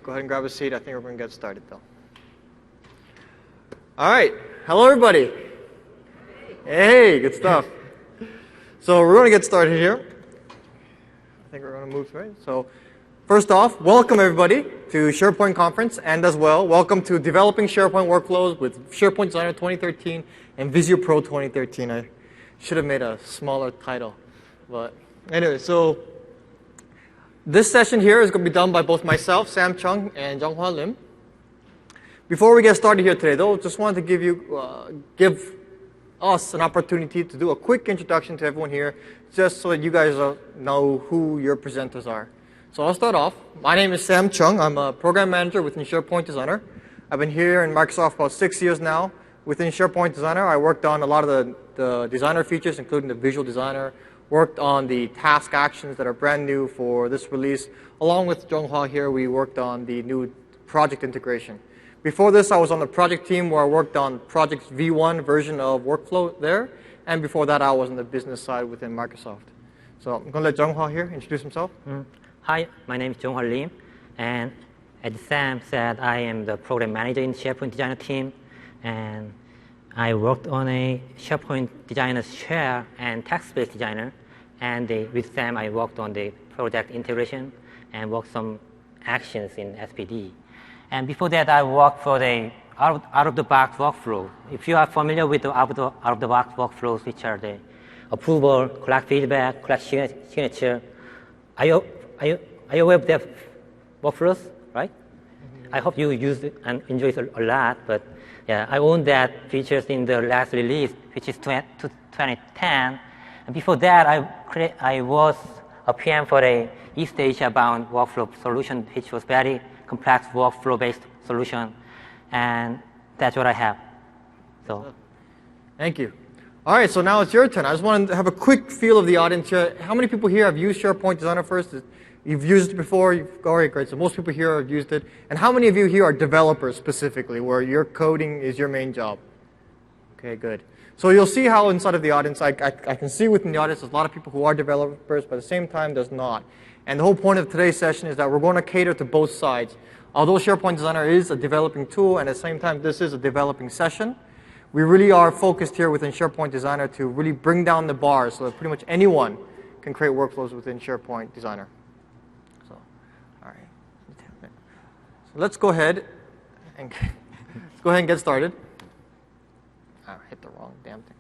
Go ahead and grab a seat. I think we're going to get started, though. All right. Hello, everybody. Hey, good stuff. So we're going to get started here. I think we're going to move, right? So first off, welcome, everybody, to SharePoint Conference, and as well, welcome to Developing SharePoint Workflows with SharePoint Designer 2013 and Visio Pro 2013. I should have made a smaller title. But anyway, so this session here is going to be done by both myself, Sam Chung, and Jung-Hwa Lim. Before we get started here today, though, just wanted to give us an opportunity to do a quick introduction to everyone here, just so that you guys know who your presenters are. So I'll start off. My name is Sam Chung. I'm a program manager within SharePoint Designer. I've been here in Microsoft about 6 years now. Within SharePoint Designer, I worked on a lot of the designer features, including the visual designer, worked on the task actions that are brand new for this release. Along with Jung-Hwa here, we worked on the new project integration. Before this, I was on the project team where I worked on Project V1 version of workflow there. And before that, I was on the business side within Microsoft. So I'm going to let Jung-Hwa here introduce himself. Hi, my name is Jung-Hwa Lim. And as Sam said, I am the program manager in SharePoint Designer team. And I worked on a SharePoint Designer Share and text-based designer. And with Sam, I worked on the project integration and worked some actions in SPD. And before that, I worked for the out-of-the-box workflow. If you are familiar with the out-of-the-box workflows, which are the approval, collect feedback, collect signature, are you aware of that workflows, right? I hope you use it and enjoy it a lot. But yeah, I own that features in the last release, which is 2010. And before that, I was a PM for a East Asia-bound workflow solution, which was very complex workflow-based solution, and that's what I have. So, thank you. All right, so now it's your turn. I just wanted to have a quick feel of the audience here. How many people here have used SharePoint Designer first? You've used it before? All right, great. So most people here have used it. And how many of you here are developers specifically, where your coding is your main job? Okay, good. So you'll see how inside of the audience, I can see within the audience, there's a lot of people who are developers, but at the same time, there's not. And the whole point of today's session is that we're going to cater to both sides. Although SharePoint Designer is a developing tool, and at the same time, this is a developing session, we really are focused here within SharePoint Designer to really bring down the bar so that pretty much anyone can create workflows within SharePoint Designer. So, all right. So let's go ahead and get started. I hit the wrong damn thing.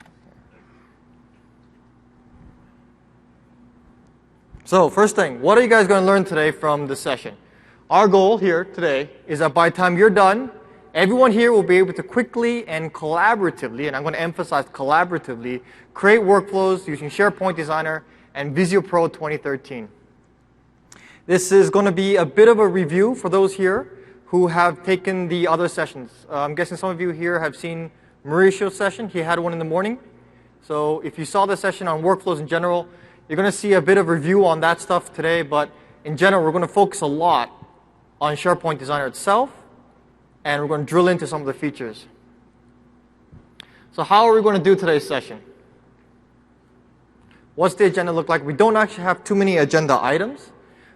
So first thing, what are you guys going to learn today from this session? Our goal here today is that by the time you're done, everyone here will be able to quickly and collaboratively, and I'm going to emphasize collaboratively, create workflows using SharePoint Designer and Visio Pro 2013. This is going to be a bit of a review for those here who have taken the other sessions. I'm guessing some of you here have seen Mauricio's session. He had one in the morning. So if you saw the session on workflows in general, you're going to see a bit of review on that stuff today. But in general, we're going to focus a lot on SharePoint Designer itself, and we're going to drill into some of the features. So how are we going to do today's session? What's the agenda look like? We don't actually have too many agenda items,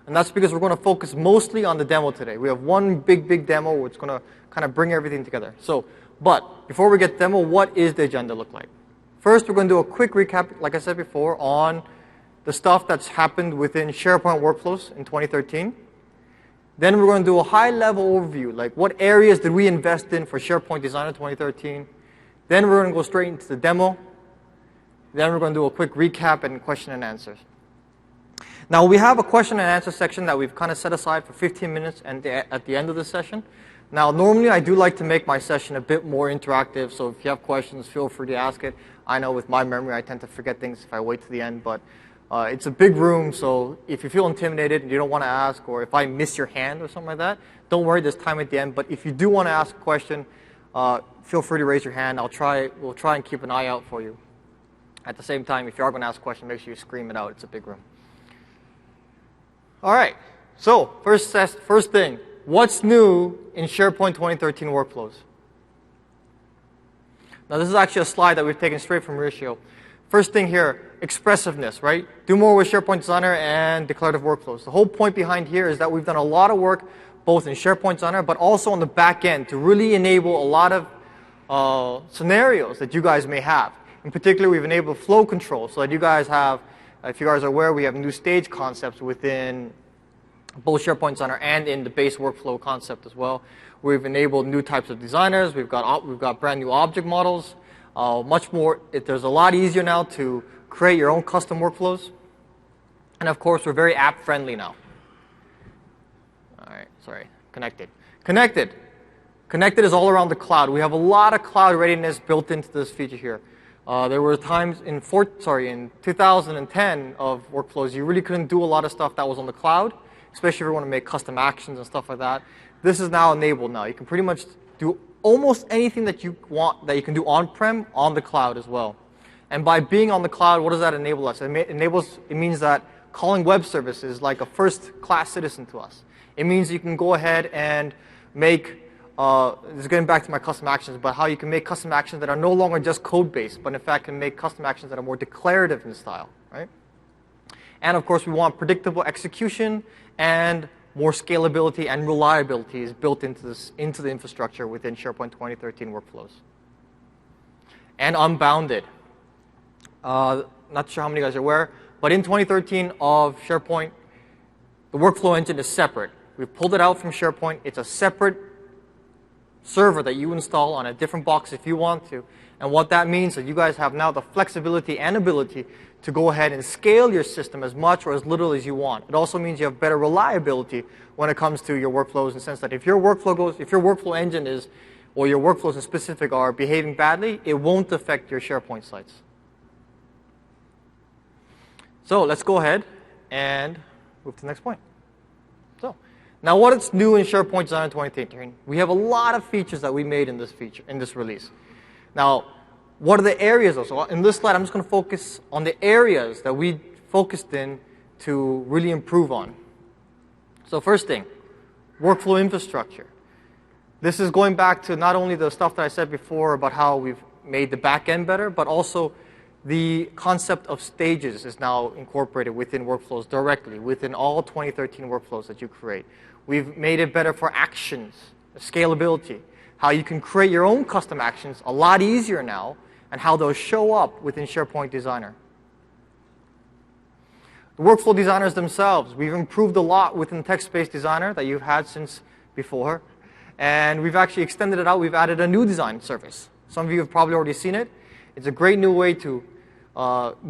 and that's because we're going to focus mostly on the demo today. We have one big demo which is going to kind of bring everything together. But before we get to demo, what is the agenda look like? First, we're going to do a quick recap, like I said before, on the stuff that's happened within SharePoint Workflows in 2013. Then we're going to do a high-level overview, like what areas did we invest in for SharePoint Designer 2013. Then we're going to go straight into the demo. Then we're going to do a quick recap and question and answers. Now, we have a question and answer section that we've kind of set aside for 15 minutes at the end of the session. Now, normally I do like to make my session a bit more interactive, so if you have questions, feel free to ask it. I know with my memory, I tend to forget things if I wait to the end, but it's a big room, so if you feel intimidated and you don't want to ask, or if I miss your hand or something like that, don't worry, there's time at the end. But if you do want to ask a question, feel free to raise your hand. We'll try and keep an eye out for you. At the same time, if you are going to ask a question, make sure you scream it out. It's a big room. All right, so first thing, what's new in SharePoint 2013 workflows? Now, this is actually a slide that we've taken straight from Mauricio. First thing here, expressiveness, right? Do more with SharePoint Designer and declarative workflows. The whole point behind here is that we've done a lot of work both in SharePoint Designer, but also on the back end to really enable a lot of scenarios that you guys may have. In particular, we've enabled flow control so that you guys have, if you guys are aware, we have new stage concepts within both SharePoint Designer and in the base workflow concept as well. We've enabled new types of designers. We've got brand new object models. Much more. There's a lot easier now to create your own custom workflows. And of course, we're very app friendly now. All right, sorry, connected. Connected is all around the cloud. We have a lot of cloud readiness built into this feature here. There were times in 2010 of workflows, you really couldn't do a lot of stuff that was on the cloud, especially if you want to make custom actions and stuff like that. This is now enabled now. You can pretty much do almost anything that you want that you can do on-prem on the cloud as well. And by being on the cloud, what does that enable us? It means that calling web services like a first-class citizen to us. It means you can go ahead and make, this is getting back to my custom actions, but how you can make custom actions that are no longer just code-based, but in fact can make custom actions that are more declarative in style, right? And of course, we want predictable execution and more scalability and reliability is built into the infrastructure within SharePoint 2013 workflows. And unbounded. Not sure how many of you guys are aware, but in 2013 of SharePoint, the workflow engine is separate. We've pulled it out from SharePoint. It's a separate server that you install on a different box if you want to. And what that means is that you guys have now the flexibility and ability to go ahead and scale your system as much or as little as you want. It also means you have better reliability when it comes to your workflows in the sense that if your workflow engine is, or your workflows in specific are behaving badly, it won't affect your SharePoint sites. So let's go ahead and move to the next point. So now what is new in SharePoint Designer 2013? We have a lot of features that we made in this release. Now, what are the areas? So in this slide, I'm just going to focus on the areas that we focused in to really improve on. So first thing, workflow infrastructure. This is going back to not only the stuff that I said before about how we've made the back end better, but also the concept of stages is now incorporated within workflows directly, within all 2013 workflows that you create. We've made it better for actions, scalability, how you can create your own custom actions a lot easier now, and how those show up within SharePoint Designer. The workflow designers themselves, we've improved a lot within text-based designer that you've had since before, and we've actually extended it out. We've added a new design service. Some of you have probably already seen it. It's a great new way to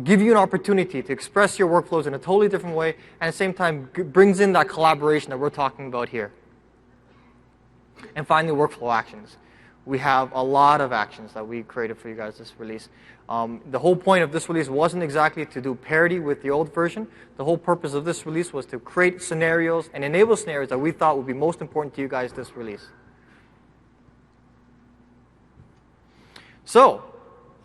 give you an opportunity to express your workflows in a totally different way, and at the same time brings in that collaboration that we're talking about here. And finally, workflow actions. We have a lot of actions that we created for you guys this release. The whole point of this release wasn't exactly to do parity with the old version. The whole purpose of this release was to create scenarios and enable scenarios that we thought would be most important to you guys this release. So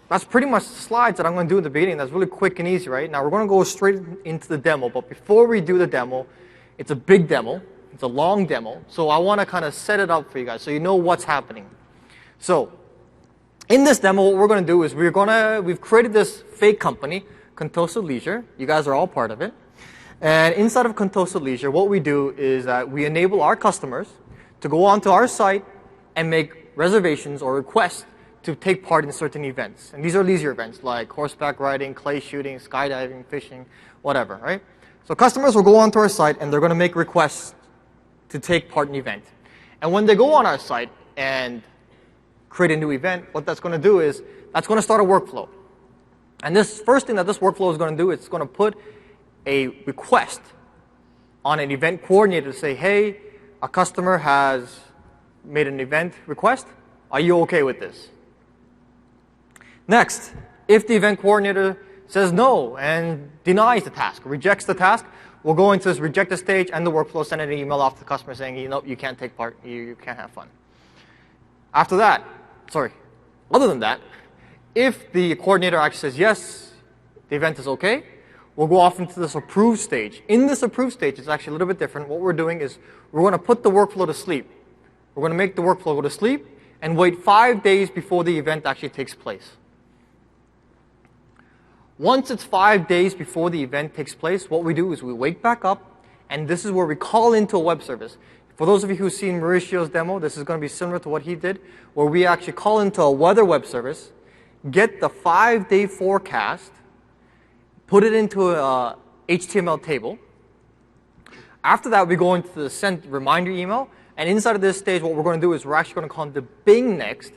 that's pretty much the slides that I'm going to do in the beginning. That's really quick and easy, right? Now we're going to go straight into the demo. But before we do the demo, it's a big demo. It's a long demo. So I want to kind of set it up for you guys so you know what's happening. So in this demo, what we're going to do is we've created this fake company, Contoso Leisure. You guys are all part of it. And inside of Contoso Leisure, what we do is that we enable our customers to go onto our site and make reservations or requests to take part in certain events. And these are leisure events like horseback riding, clay shooting, skydiving, fishing, whatever, right? So customers will go onto our site and they're going to make requests to take part in an event. And when they go on our site and create a new event, what that's going to do is that's going to start a workflow. And this first thing that this workflow is going to do, it's going to put a request on an event coordinator to say, hey, a customer has made an event request. Are you okay with this? Next, if the event coordinator says no and denies the task, rejects the task, we'll go into this rejected stage and the workflow send an email off to the customer saying, you can't take part, you can't have fun. After that, other than that, if the coordinator actually says yes, the event is okay, we'll go off into this approve stage. In this approve stage, it's actually a little bit different. What we're doing is we're going to put the workflow to sleep. We're going to make the workflow go to sleep and wait 5 days before the event actually takes place. Once it's 5 days before the event takes place, what we do is we wake back up, and this is where we call into a web service. For those of you who've seen Mauricio's demo, this is going to be similar to what he did, where we actually call into a weather web service, get the 5-day forecast, put it into a HTML table. After that, we go into the send reminder email. And inside of this stage, what we're going to do is we're actually going to call into Bing next.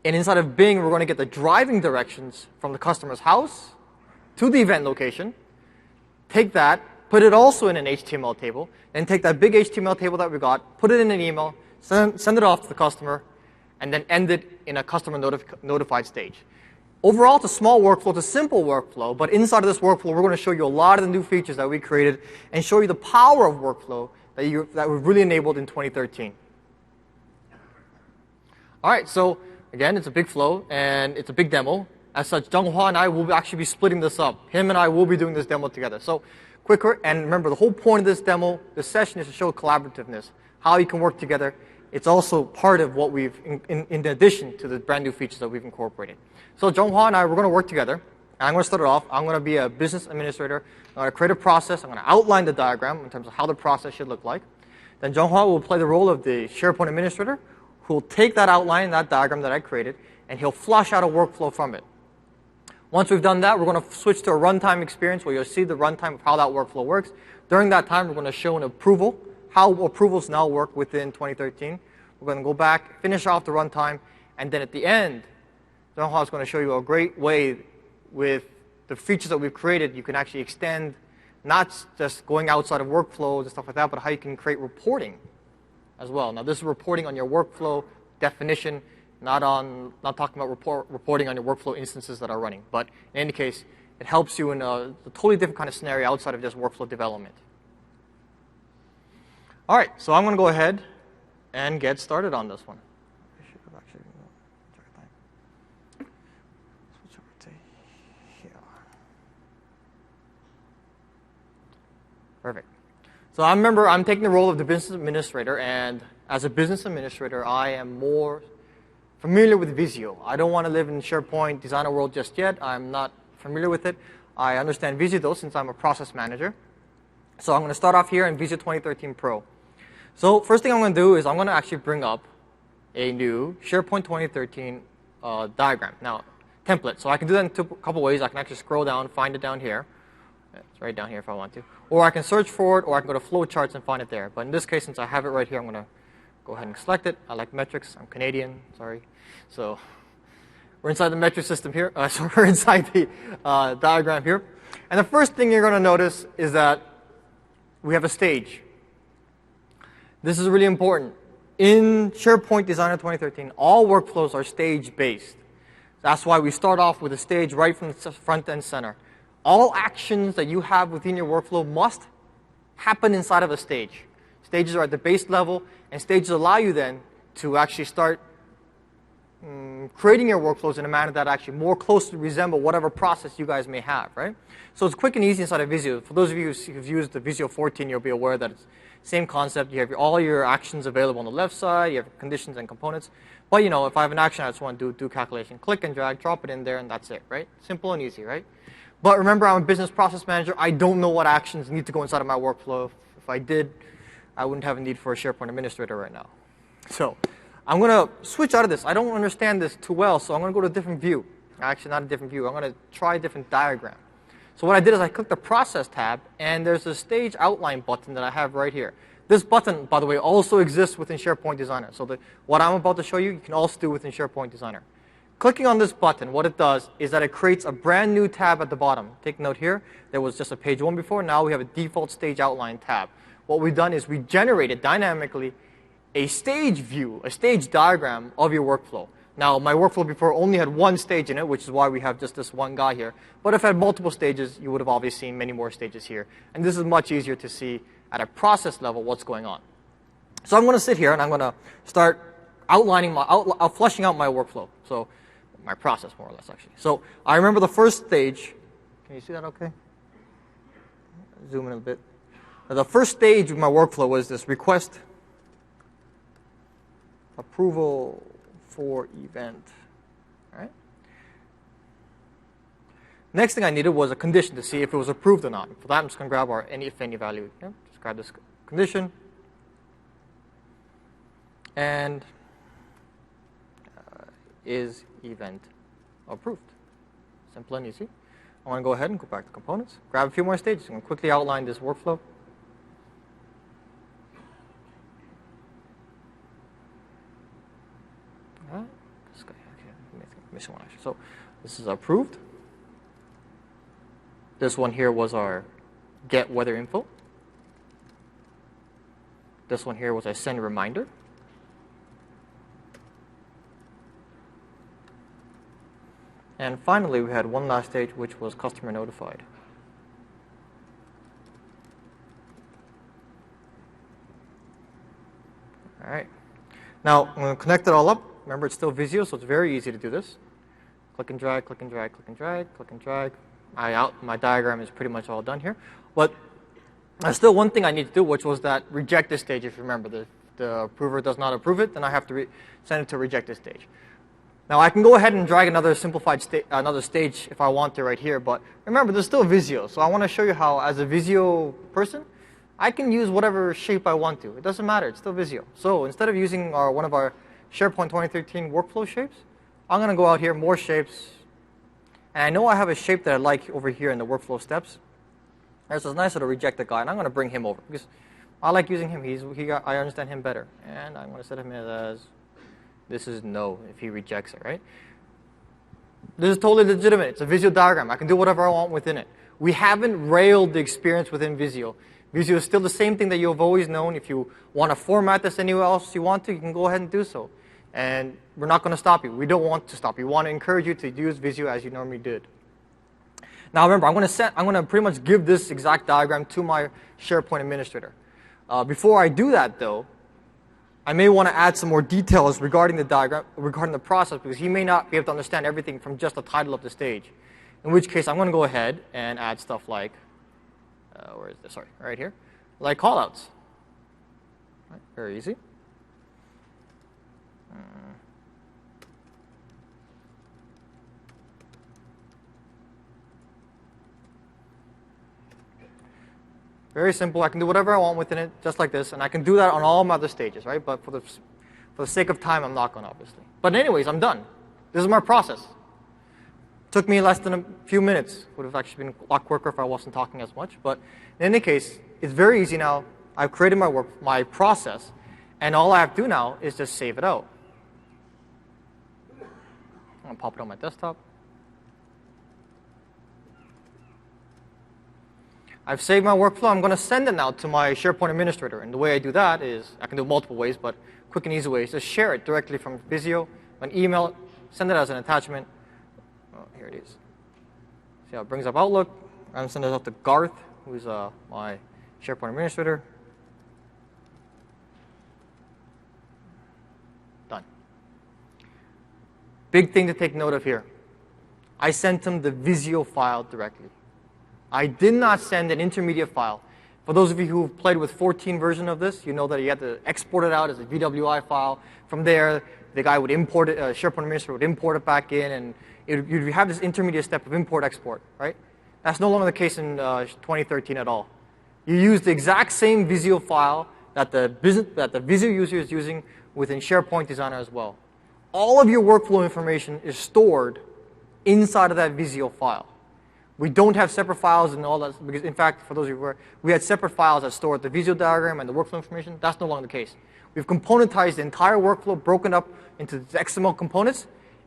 And inside of Bing, we're going to get the driving directions from the customer's house to the event location. Take that, put it also in an HTML table, then take that big HTML table that we got, put it in an email, send it off to the customer, and then end it in a customer notified stage. Overall, it's a small workflow, it's a simple workflow, but inside of this workflow, we're going to show you a lot of the new features that we created and show you the power of workflow that we've really enabled in 2013. All right, so again, it's a big flow and it's a big demo. As such, Jung-Hwa and I will actually be splitting this up. Him and I will be doing this demo together. So quicker, and remember, the whole point of this demo, this session, is to show collaborativeness, how you can work together. It's also part of what we've, in addition to the brand new features that we've incorporated. So Jung-Hwa and I, we're going to work together. And I'm going to start it off. I'm going to be a business administrator. I'm going to create a process. I'm going to outline the diagram in terms of how the process should look like. Then Jung-Hwa will play the role of the SharePoint administrator, who will take that outline, that diagram that I created, and he'll flush out a workflow from it. Once we've done that, we're going to switch to a runtime experience where you'll see the runtime of how that workflow works. During that time, we're going to show an approval, how approvals now work within 2013. We're going to go back, finish off the runtime, and then at the end, Jung-Hwa is going to show you a great way with the features that we've created. You can actually extend not just going outside of workflows and stuff like that, but how you can create reporting as well. Now, this is reporting on your workflow definition, not talking about reporting on your workflow instances that are running. But in any case, it helps you in a totally different kind of scenario outside of just workflow development. All right, so I'm going to go ahead and get started on this one. I should have actually check time. Switch over to here. Perfect. So I remember I'm taking the role of the business administrator, and as a business administrator, I am more familiar with Visio. I don't want to live in SharePoint designer world just yet. I'm not familiar with it. I understand Visio though, since I'm a process manager. So I'm going to start off here in Visio 2013 Pro. So first thing I'm going to do is I'm going to actually bring up a new SharePoint 2013 diagram. Now, template. So I can do that in a couple ways. I can actually scroll down, find it down here. It's right down here if I want to. Or I can search for it, or I can go to flowcharts and find it there. But in this case, since I have it right here, I'm going to go ahead and select it. I like metrics. I'm Canadian, sorry. So we're inside the metric system here. So we're inside the diagram here. And the first thing you're going to notice is that we have a stage. This is really important. In SharePoint Designer 2013, all workflows are stage-based. That's why we start off with a stage right from the front and center. All actions that you have within your workflow must happen inside of a stage. Stages are at the base level, and stages allow you then to actually start creating your workflows in a manner that actually more closely resemble whatever process you guys may have, right? So it's quick and easy inside of Visio. For those of you who've used the Visio 14, you'll be aware that it's the same concept. You have all your actions available on the left side. You have conditions and components. But, you know, if I have an action I just want to do calculation, click and drag, drop it in there, and that's it, right? Simple and easy, right? But remember, I'm a business process manager. I don't know what actions need to go inside of my workflow. If I did, I wouldn't have a need for a SharePoint administrator right now. So I'm going to switch out of this. I don't understand this too well, so I'm going to go to a different view. Actually, not a different view. I'm going to try a different diagram. So what I did is I clicked the Process tab, and there's a Stage Outline button that I have right here. This button, by the way, also exists within SharePoint Designer. So what I'm about to show you, you can also do within SharePoint Designer. Clicking on this button, what it does is that it creates a brand new tab at the bottom. Take note here, there was just a page 1 before. Now we have a default Stage Outline tab. What we've done is we generated dynamically a stage view, a stage diagram of your workflow. Now, my workflow before only had one stage in it, which is why we have just this one guy here. But if it had multiple stages, you would have obviously seen many more stages here. And this is much easier to see at a process level what's going on. So I'm going to sit here and I'm going to start outlining flushing out my workflow. So my process, more or less, actually. So I remember the first stage. Can you see that okay? Zoom in a bit. The first stage of my workflow was this request approval for event. All right. Next thing I needed was a condition to see if it was approved or not. For that, I'm just going to grab our if any value. Yeah, just grab this condition. and is event approved. Simple and easy. I want to go ahead and go back to components, grab a few more stages. I'm going to quickly outline this workflow. Missing one actually. So this is approved. This one here was our get weather info. This one here was our send reminder. And finally, we had one last stage, which was customer notified. All right. Now, I'm going to connect it all up. Remember, it's still Visio, so it's very easy to do this. Click and drag, click and drag, click and drag, click and drag. My diagram is pretty much all done here. But there's still one thing I need to do, which was that reject this stage. If you remember, the approver does not approve it, then I have to send it to reject this stage. Now, I can go ahead and drag another simplified another stage if I want to right here, but remember, there's still Visio. So I want to show you how, as a Visio person, I can use whatever shape I want to. It doesn't matter. It's still Visio. So instead of using one of our SharePoint 2013 workflow shapes, I'm going to go out here, more shapes. And I know I have a shape that I like over here in the workflow steps. There's this nice little rejected guy, and I'm going to bring him over because I like using him. I understand him better. And I'm going to set him as this is no if he rejects it, right? This is totally legitimate. It's a Visio diagram. I can do whatever I want within it. We haven't railed the experience within Visio. Visio is still the same thing that you've always known. If you want to format this anywhere else you want to, you can go ahead and do so. And we're not going to stop you. We don't want to stop you. We want to encourage you to use Visio as you normally did. Now remember, I'm going to pretty much give this exact diagram to my SharePoint administrator. Before I do that, though, I may want to add some more details regarding the diagram, regarding the process, because he may not be able to understand everything from just the title of the stage. In which case, I'm going to go ahead and add stuff like, where is this? Sorry, right here, like callouts. Right, very easy. Very simple. I can do whatever I want within it, just like this, and I can do that on all my other stages, right? But for the sake of time, I'm not going to, obviously. But anyways, I'm done. This is my process. Took me less than a few minutes. Would have actually been a lot quicker if I wasn't talking as much. But in any case, it's very easy now. I've created my process, and all I have to do now is just save it out. I'm going to pop it on my desktop. I've saved my workflow. I'm going to send it now to my SharePoint administrator. And the way I do that is, I can do multiple ways, but quick and easy way is just share it directly from Visio, an email, send it as an attachment. Oh, here it is. See how it brings up Outlook. I'm going to send it out to Garth, who's my SharePoint administrator. Done. Big thing to take note of here. I sent him the Visio file directly. I did not send an intermediate file. For those of you who've played with 14 version of this, you know that you have to export it out as a VWI file. From there, the guy would import it, SharePoint administrator would import it back in, and you'd have this intermediate step of import-export, right? That's no longer the case in 2013 at all. You use the exact same Visio file that the Visio user is using within SharePoint Designer as well. All of your workflow information is stored inside of that Visio file. We don't have separate files and all that, because in fact, for those of you who were, we had separate files that stored the Visio diagram and the workflow information. That's no longer the case. We've componentized the entire workflow, broken up into the XML components,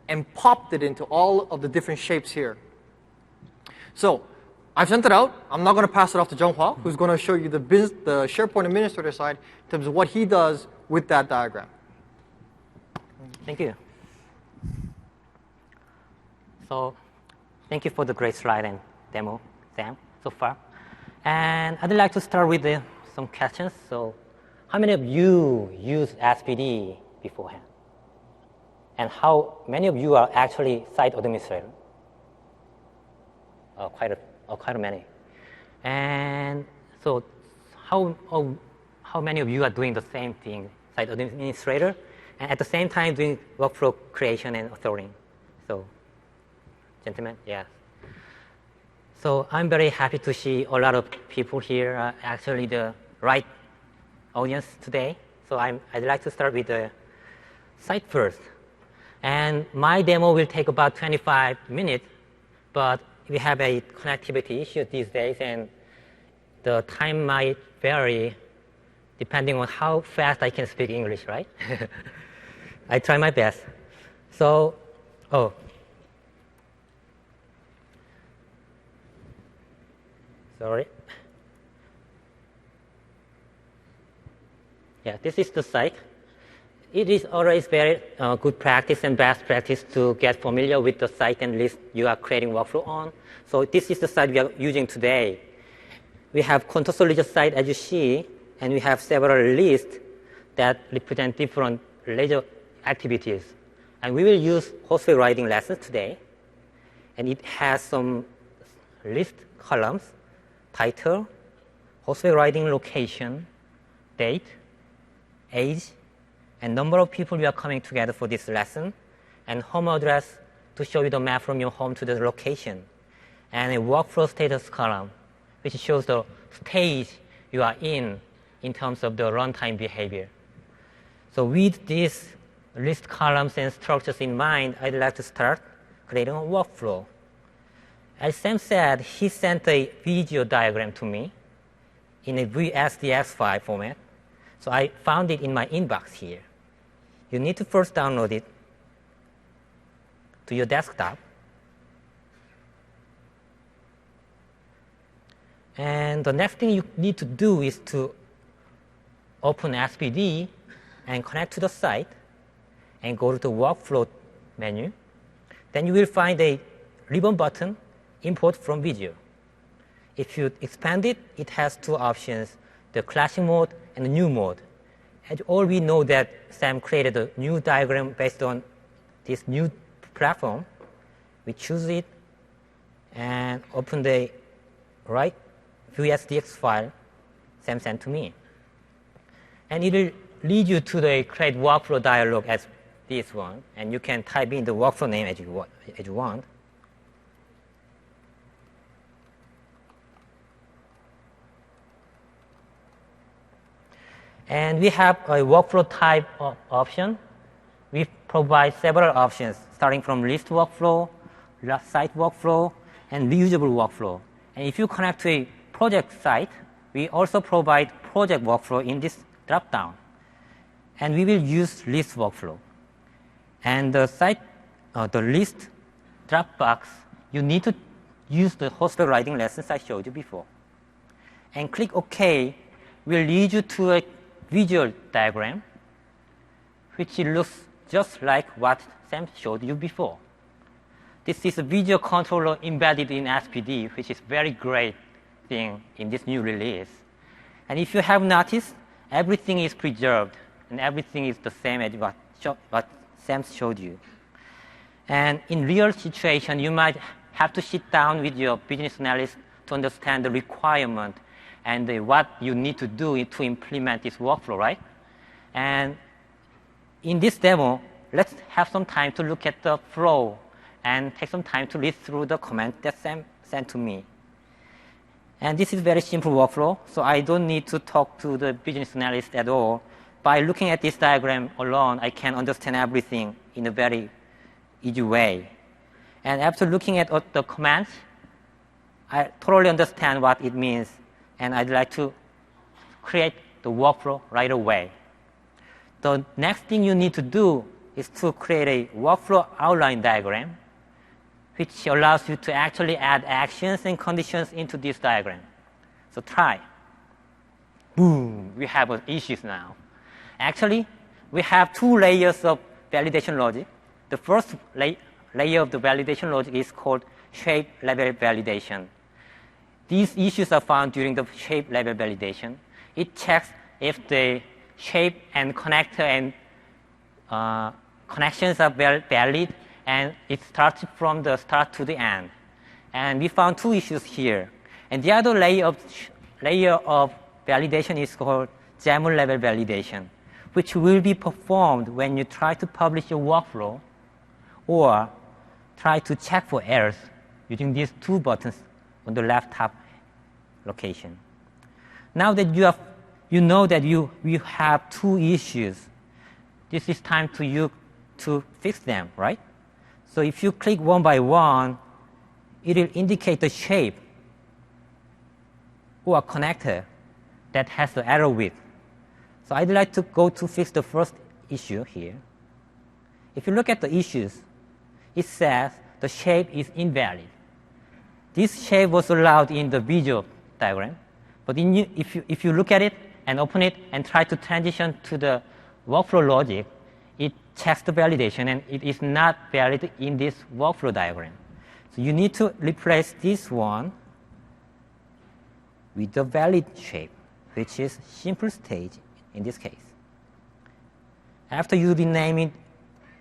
and popped it into all of the different shapes here. So I've sent it out. I'm not going to pass it off to Jeonghwa, who's going to show you the SharePoint administrator side in terms of what he does with that diagram. Thank you. So thank you for the great slide and demo, Sam, so far. And I'd like to start with some questions. So how many of you use SPD beforehand? And how many of you are actually site administrator? Quite many. And so how many of you are doing the same thing, site administrator, and at the same time doing workflow creation and authoring? So, gentlemen, yes. So I'm very happy to see a lot of people here are actually the right audience today. So I'd like to start with site first. And my demo will take about 25 minutes, but we have a connectivity issue these days, and the time might vary depending on how fast I can speak English, right? I try my best. So, sorry. Yeah, this is the site. It is always very good practice and best practice to get familiar with the site and list you are creating workflow on. So this is the site we are using today. We have contour ledger site as you see, and we have several lists that represent different ledger activities. And we will use horseback riding lessons today. And it has some list columns, title, horseback riding location, date, age, and number of people we are coming together for this lesson, and home address to show you the map from your home to the location, and a workflow status column, which shows the stage you are in terms of the runtime behavior. So with these list columns and structures in mind, I'd like to start creating a workflow. As Sam said, he sent a Visio diagram to me in a VSDX file format. So I found it in my inbox here. You need to first download it to your desktop. And the next thing you need to do is to open SPD and connect to the site and go to the workflow menu. Then you will find a ribbon button, import from Visio. If you expand it, it has two options, the classic mode and the new mode. And all we know that Sam created a new diagram based on this new platform. We choose it and open the right VSDX file Sam sent to me. And it will lead you to the create workflow dialog as this one, and you can type in the workflow name as you want. And we have a workflow type option. We provide several options, starting from list workflow, site workflow, and reusable workflow. And if you connect to a project site, we also provide project workflow in this dropdown. And we will use list workflow. And the site, the list Dropbox, you need to use the horseback riding lessons I showed you before. And click OK will lead you to a visual diagram, which looks just like what Sam showed you before. This is a video controller embedded in SPD, which is very great thing in this new release. And if you have noticed, everything is preserved, and everything is the same as what Sam showed you. And in real situation, you might have to sit down with your business analyst to understand the requirement and what you need to do to implement this workflow, right? And in this demo, let's have some time to look at the flow and take some time to read through the comment that Sam sent to me. And this is very simple workflow, so I don't need to talk to the business analyst at all. By looking at this diagram alone, I can understand everything in a very easy way. And after looking at the commands, I totally understand what it means, and I'd like to create the workflow right away. The next thing you need to do is to create a workflow outline diagram, which allows you to actually add actions and conditions into this diagram. So try. Boom, we have issues now. Actually, we have two layers of validation logic. The first layer of the validation logic is called shape level validation. These issues are found during the shape level validation. It checks if the shape and connector and connections are valid, and it starts from the start to the end. And we found two issues here. And the other layer of validation is called XAML level validation, which will be performed when you try to publish your workflow or try to check for errors using these two buttons on the left top location. Now that you know that you have two issues, this is time to you to fix them, right? So if you click one by one, it will indicate the shape or a connector that has the error width. So I'd like to go to fix the first issue here. If you look at the issues, it says the shape is invalid. This shape was allowed in the Visio diagram, but if you look at it and open it and try to transition to the workflow logic, it checks the validation and it is not valid in this workflow diagram. So you need to replace this one with the valid shape, which is simple stage in this case. After you rename it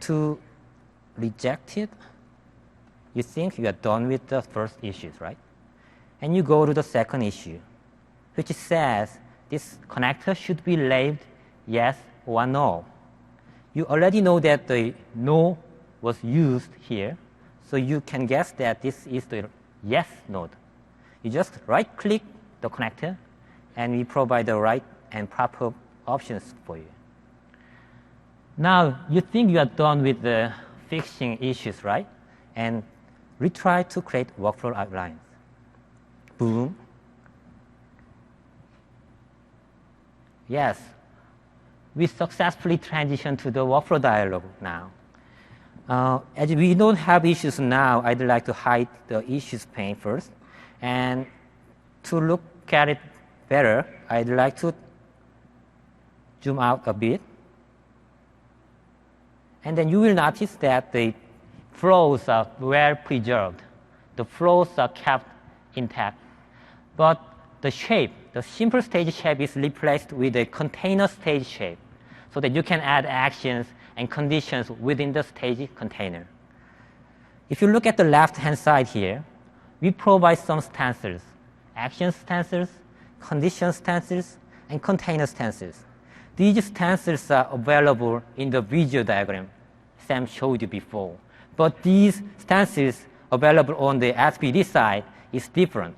to rejected, you think you are done with the first issues, right? And you go to the second issue, which says this connector should be labeled yes or no. You already know that the no was used here, so you can guess that this is the yes node. You just right-click the connector, and we provide the right and proper options for you. Now, you think you are done with the fixing issues, right? And retry to create workflow outlines. Boom. Yes, we successfully transitioned to the workflow dialog now. As we don't have issues now, I'd like to hide the issues pane first. And to look at it better, I'd like to zoom out a bit. And then you will notice that the flows are well preserved. The flows are kept intact. But the shape, the simple stage shape is replaced with a container stage shape so that you can add actions and conditions within the stage container. If you look at the left-hand side here, we provide some stances, action stances, condition stances, and container stances. These stances are available in the Visio diagram Sam showed you before. But these stances available on the SPD side is different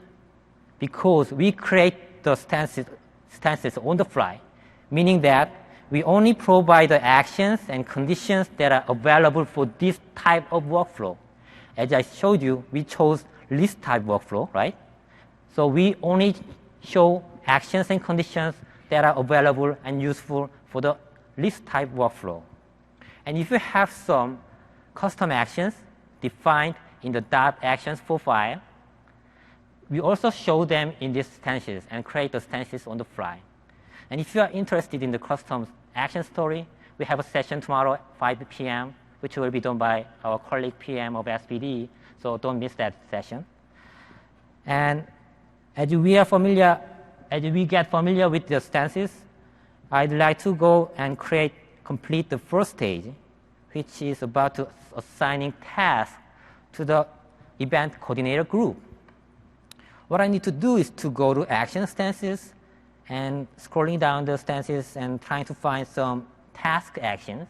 because we create the stances on the fly, meaning that we only provide the actions and conditions that are available for this type of workflow. As I showed you, we chose list type workflow, right? So we only show actions and conditions that are available and useful for the list type workflow. And if you have some custom actions defined in the .actions profile, we also show them in these stances and create the stances on the fly. And if you are interested in the custom action story, we have a session tomorrow at 5 p.m., which will be done by our colleague PM of SPD, so don't miss that session. And as we get familiar with the stances, I'd like to go and complete the first stage, which is about to assigning tasks to the event coordinator group. What I need to do is to go to action stances and scrolling down the stances and trying to find some task actions.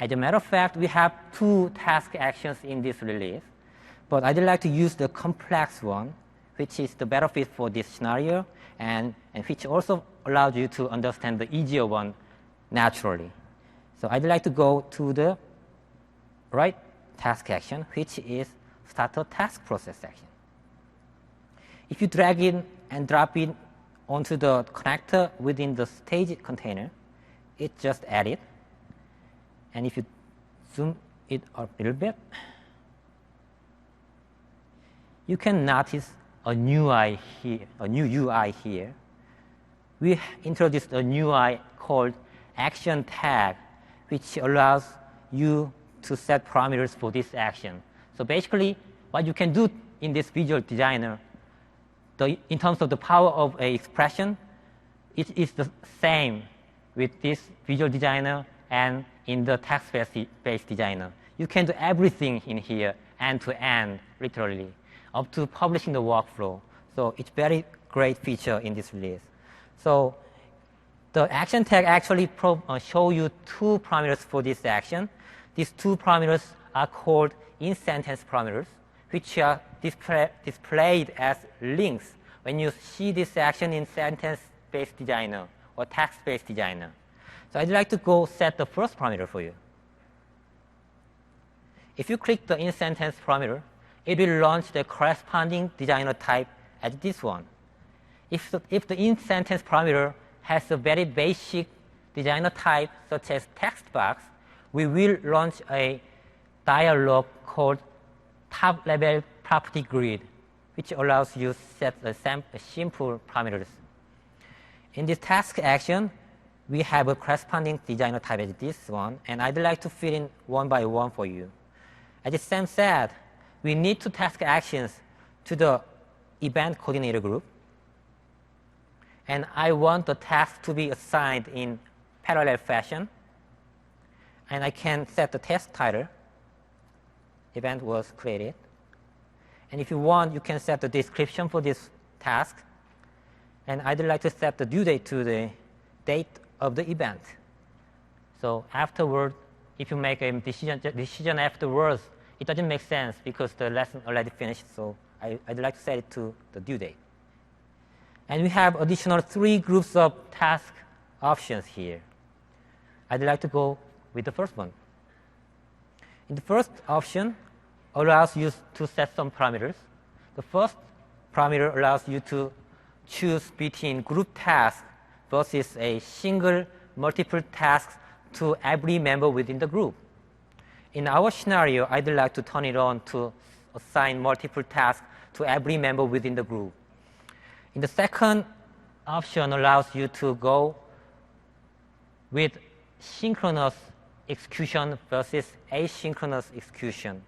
As a matter of fact, we have 2 task actions in this release, but I'd like to use the complex one, which is the better fit for this scenario, and which also allows you to understand the easier one naturally. So I'd like to go to the right task action, which is start a task process action. If you drag in and drop it onto the connector within the stage container, it's just added. And if you zoom it up a little bit, you can notice a new UI here. We introduced a new UI called Action Tag, which allows you to set parameters for this action. So basically, what you can do in this visual designer, in terms of the power of an expression, it is the same with this visual designer and in the text-based designer. You can do everything in here, end to end, literally, up to publishing the workflow. So it's very great feature in this release. So the action tag actually show you 2 parameters for this action. These 2 parameters are called in-sentence parameters, which are displayed as links when you see this action in sentence-based designer or text-based designer. So I'd like to go set the first parameter for you. If you click the in-sentence parameter, it will launch the corresponding designer type as this one. If the in-sentence parameter has a very basic designer type, such as text box, we will launch a dialog called top-level property grid, which allows you to set a simple parameters. In this task action, we have a corresponding designer type as this one, and I'd like to fill in one by one for you. As Sam said, we need to task actions to the event coordinator group, and I want the task to be assigned in parallel fashion, and I can set the task title. Event was created. And if you want, you can set the description for this task. And I'd like to set the due date to the date of the event. So afterward, if you make a decision afterwards, it doesn't make sense because the lesson already finished. So I'd like to set it to the due date. And we have additional 3 groups of task options here. I'd like to go with the first one. In the first option, allows you to set some parameters. The first parameter allows you to choose between group tasks versus a single multiple tasks to every member within the group. In our scenario, I'd like to turn it on to assign multiple tasks to every member within the group. In the second option allows you to go with synchronous execution versus asynchronous execution.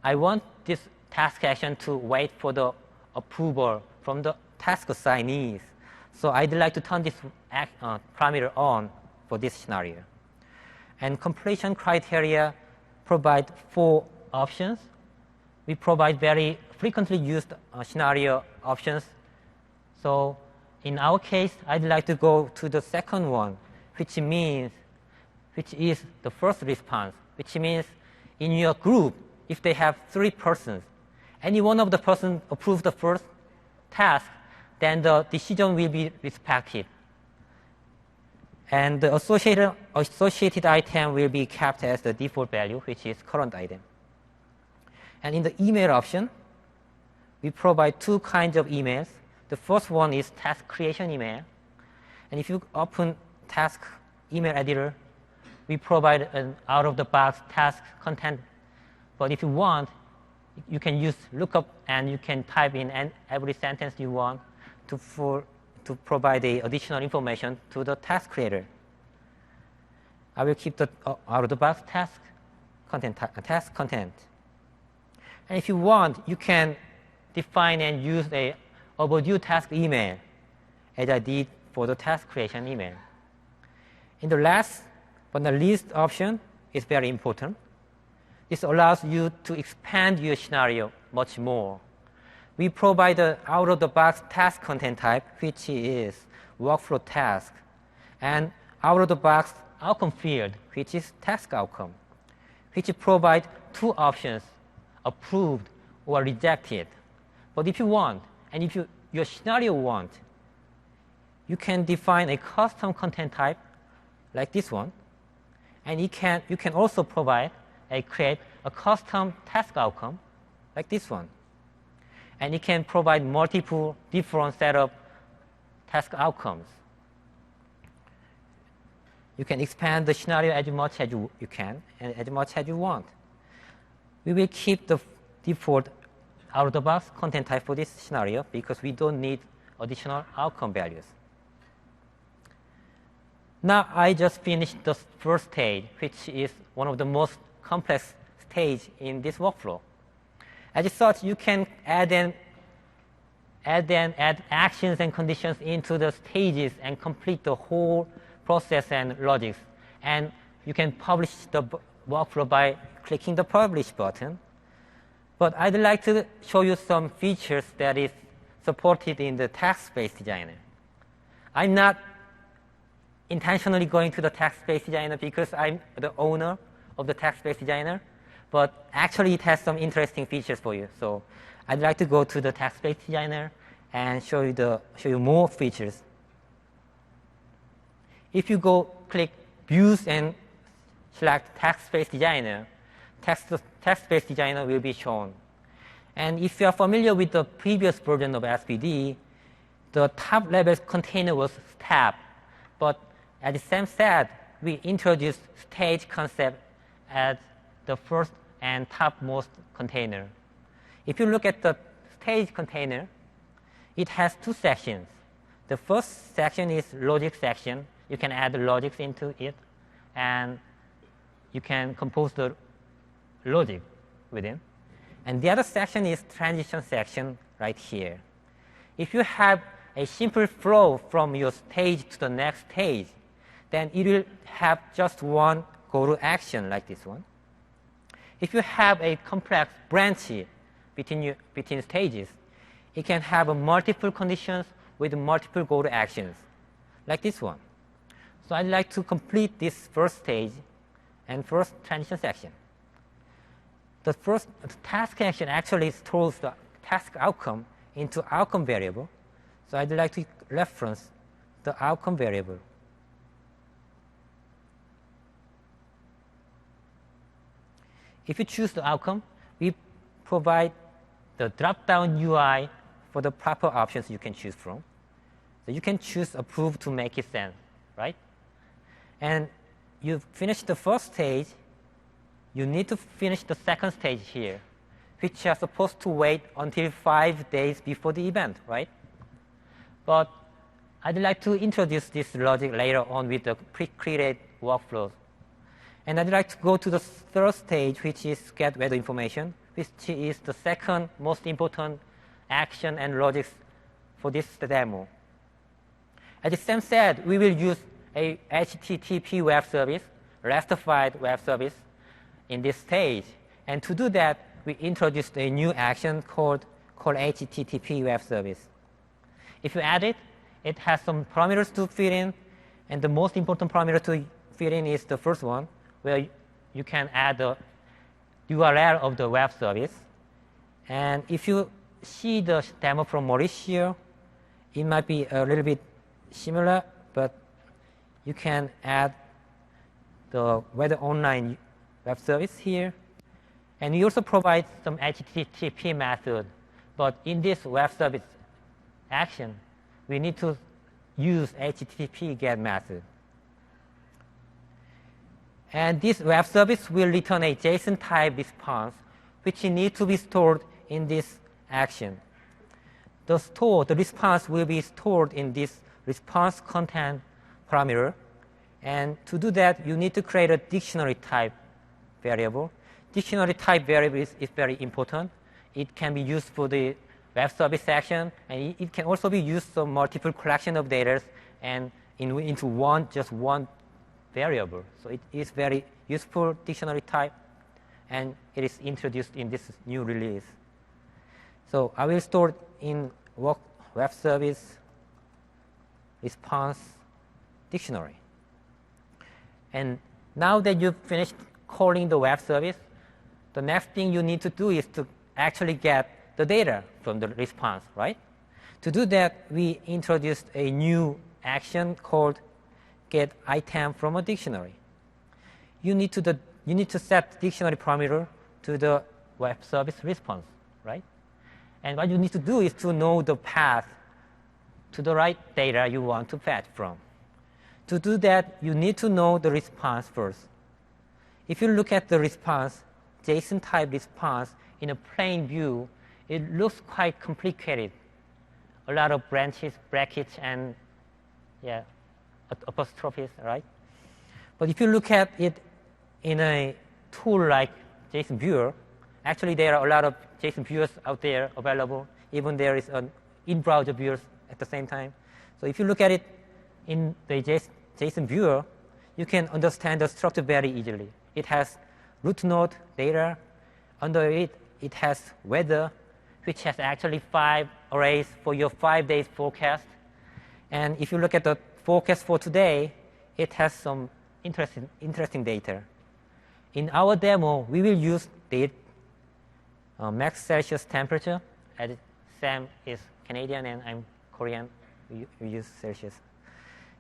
I want this task action to wait for the approval from the task assignees. So I'd like to turn this parameter on for this scenario. And completion criteria provide 4 options. We provide very frequently used scenario options. So in our case, I'd like to go to the second one, which is the first response, which means in your group, if they have 3 persons, any one of the persons approve the first task, then the decision will be respected. And the associated item will be kept as the default value, which is current item. And in the email option, we provide 2 kinds of emails. The first one is task creation email. And if you open task email editor, we provide an out-of-the-box task content. But if you want, you can use lookup and you can type in every sentence you want to provide the additional information to the task creator. I will keep the out-of-the-box task content. And if you want, you can define and use a overdue task email, as I did for the task creation email. In the last but not least option is very important. This allows you to expand your scenario much more. We provide the out-of-the-box task content type, which is workflow task, and out-of-the-box outcome field, which is task outcome, which provide 2 options, approved or rejected. But if you want, and if your scenario want, you can define a custom content type like this one, and you can also create a custom task outcome like this one. And it can provide multiple different set of task outcomes. You can expand the scenario as much as you can and as much as you want. We will keep the default out-of-the-box content type for this scenario because we don't need additional outcome values. Now I just finished the first stage, which is one of the most complex stage in this workflow. As such, you can add actions and conditions into the stages and complete the whole process and logics. And you can publish the workflow by clicking the publish button. But I'd like to show you some features that is supported in the text-based designer. I'm not intentionally going to the text-based designer because I'm the owner of the text-based designer, but actually it has some interesting features for you. So I'd like to go to the text-based designer and show you more features. If you click views and select text-based designer, text-based designer will be shown. And if you are familiar with the previous version of SPD, the top level container was step. But as Sam said, we introduced stage concept as the first and topmost container. If you look at the stage container, it has two sections. The first section is logic section. You can add the logics into it, and you can compose the logic within. And the other section is transition section right here. If you have a simple flow from your stage to the next stage, then it will have just one go-to action like this one. If you have a complex branch between stages, it can have multiple conditions with multiple go-to actions, like this one. So I'd like to complete this first stage and first transition section. The first task action actually stores the task outcome into outcome variable. So I'd like to reference the outcome variable. If you choose the outcome, we provide the drop-down UI for the proper options you can choose from. So you can choose approve to make it send, right? And you finish the first stage, you need to finish the second stage here, which are supposed to wait until 5 days before the event, right? But I'd like to introduce this logic later on with the pre-created workflows. And I'd like to go to the third stage, which is get weather information, which is the second most important action and logics for this demo. As Sam said, we will use a HTTP web service, RESTified web service, in this stage. And to do that, we introduced a new action called HTTP web service. If you add it, it has some parameters to fit in, and the most important parameter to fit in is the first one, where you can add the URL of the web service. And if you see the demo from Mauricio, it might be a little bit similar, but you can add the weather online web service here. And we also provide some HTTP method. But in this web service action, we need to use HTTP get method. And this web service will return a JSON type response, which needs to be stored in this action. The response will be stored in this response content parameter. And to do that, you need to create a dictionary type variable. Dictionary type variable is very important. It can be used for the web service action, and it can also be used for multiple collection of data and into just one variable. So it is very useful dictionary type, and it is introduced in this new release. So I will store it in web service response dictionary. And now that you've finished calling the web service, the next thing you need to do is to actually get the data from the response, right? To do that, we introduced a new action called get item from a dictionary. You need to set the dictionary parameter to the web service response, right? And what you need to do is to know the path to the right data you want to fetch from. To do that, you need to know the response first. If you look at the response, JSON type response in a plain view, it looks quite complicated. A lot of branches, brackets, and apostrophes, right? But if you look at it in a tool like JSON Viewer, actually there are a lot of JSON viewers out there available. Even there is an in-browser viewers at the same time. So if you look at it in the JSON Viewer, you can understand the structure very easily. It has root node data. Under it, it has weather, which has actually 5 arrays for your 5 days forecast. And if you look at the forecast for today, it has some interesting data. In our demo, we will use the max Celsius temperature. As Sam is Canadian and I'm Korean, we use Celsius.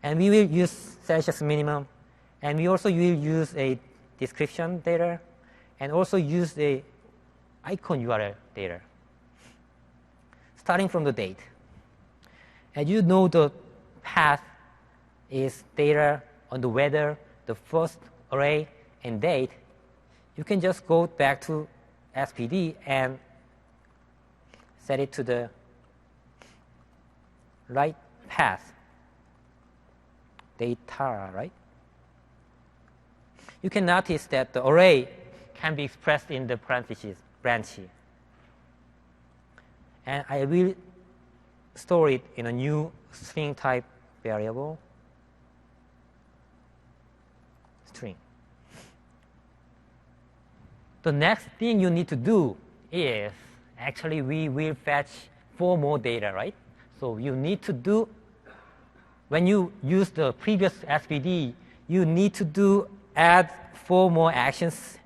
And we will use Celsius minimum And we also will use a description data and also use the icon URL data, starting from the date. As you know, the path is data on the weather, the first array, and date. You can just go back to SPD and set it to the right path, data, right? You can notice that the array can be expressed in the parentheses, branch. And I will store it in a new string type variable, string. The next thing you need to do is, actually we will fetch 4 more data, right? So you need to do, when you use the previous SPD, you need to add 4 more actions,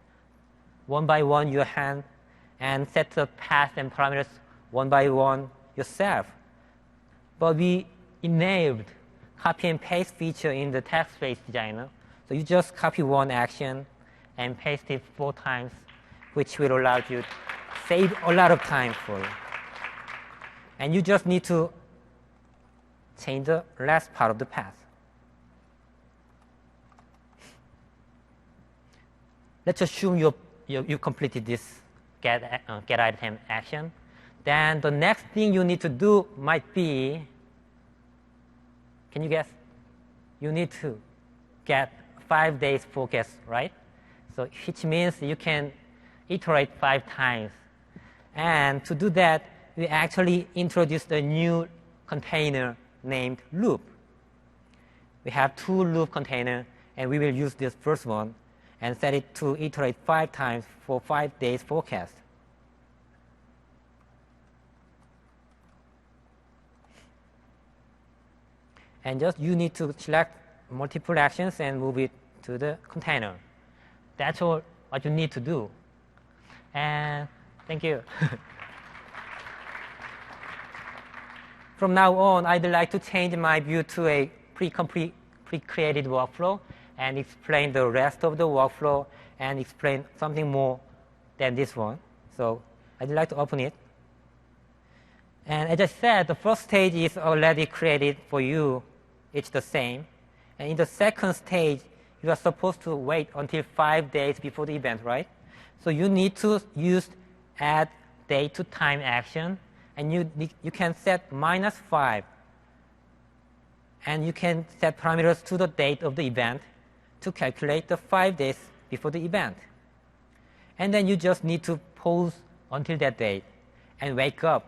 one by one your hand, and set the path and parameters one by one yourself. But we enabled copy and paste feature in the text-based designer. So you just copy one action and paste it 4 times, which will allow you to save a lot of time for you. And you just need to change the last part of the path. Let's assume you completed this get item action. Then the next thing you need to do might be, can you guess? You need to get 5 days forecast, right? So which means you can iterate 5 times. And to do that, we actually introduced a new container named loop. We have 2 loop containers, and we will use this first one and set it to iterate 5 times for 5 days forecast. And just you need to select multiple actions and move it to the container. That's all what you need to do. And thank you. From now on, I'd like to change my view to a pre-created workflow and explain the rest of the workflow and explain something more than this one. So I'd like to open it. And as I said, the first stage is already created for you. It's the same. And in the second stage, you are supposed to wait until 5 days before the event, right? So you need to use add date to time action. And you can set -5. And you can set parameters to the date of the event to calculate the 5 days before the event. And then you just need to pause until that date and wake up